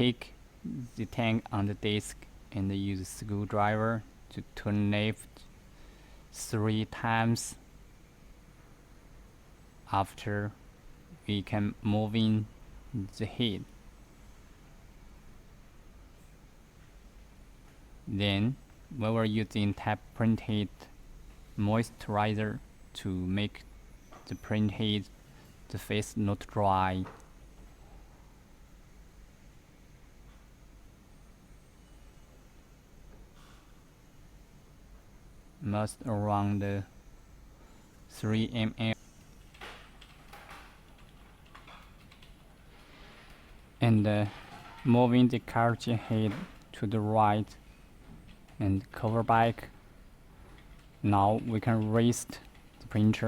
take the tank on the disk and use a screwdriver to turn left 3 times. After, we can move in the head. Then we were using DTF Printhead moisturizer to make the printhead the face not dry. Must around 3 ml. And moving the cartridge head to the right and cover back. Now we can rest the printer.